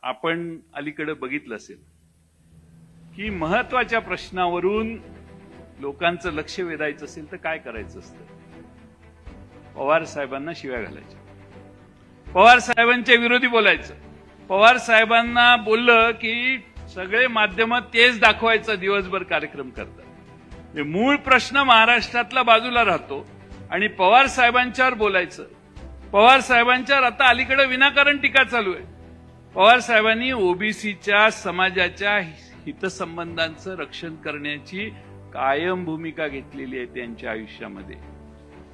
आपण अलीकडे बघितलं असेल की महत्वाच्या प्रश्नावरून लोकांचं लक्ष वेधायचं असेल तर काय करायचं असतं? पवार साहेबांना शिव्या घालायच्या, पवार साहेबांच्या विरोधी बोलायचं. पवार साहेबांना बोललं की सगळे माध्यम तेच दाखवायचं, दिवसभर कार्यक्रम करतात. मूळ प्रश्न महाराष्ट्रातला बाजूला राहतो आणि पवार साहेबांच्यावर बोलायचं. पवार साहेबांच्यावर आता अलीकडे विनाकारण टीका चालू आहे. पवार साहेबांनी ओबीसीच्या समाजाच्या हितसंबंधांचं रक्षण करण्याची कायम भूमिका घेतलेली आहे त्यांच्या आयुष्यामध्ये.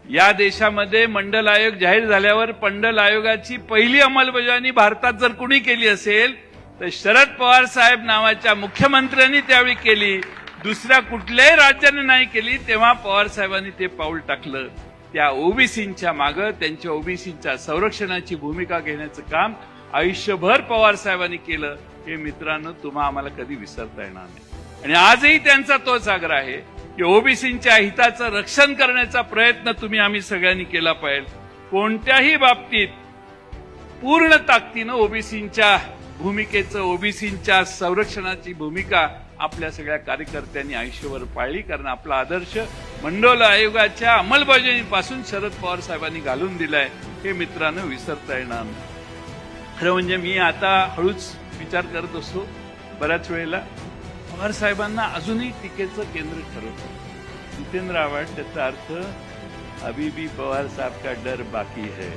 या देशामध्ये मंडल आयोग जाहीर झाल्यावर मंडल आयोगाची पहिली अंमलबजावणी भारतात जर कुणी केली असेल तर शरद पवार साहेब नावाच्या मुख्यमंत्र्यांनी त्यावेळी केली. दुसऱ्या कुठल्याही राज्याने नाही केली. तेव्हा पवार साहेबांनी ते पाऊल टाकलं. त्या ओबीसींच्या मागे, त्यांच्या ओबीसींच्या संरक्षणाची भूमिका घेण्याचं काम आयुष्यभर पवार साहेबांनी केलं. हे मित्रांनो, तुम्हा आम्हाला कधी विसरता येणार नाही. आणि आजही त्यांचा तोच आग्रह आहे की ओबीसींच्या हिताचं रक्षण करण्याचा प्रयत्न आम्ही सगळ्यांनी केला पाहिजे. कोणत्याही बाबतीत पूर्ण ताकदीनं ओबीसींच्या भूमिकेचं, ओबीसींच्या संरक्षणाची भूमिका आपल्या सगळ्या कार्यकर्त्यांनी आयुष्यभर पाळली. कारण आपला आदर्श मंडल आयोगाच्या अंमलबजावणीपासून शरद पवार साहेबांनी घालून दिलाय. हे मित्रांनो विसरता येणार नाही. खरं म्हणजे मी आता हळूच विचार करत असतो बऱ्याच वेळेला पवार साहेबांना अजूनही टीकेचं केंद्र ठरवतो. जितेंद्र आव्हाड, त्याचा अर्थ अभी भी पवार साहब का डर बाकी है.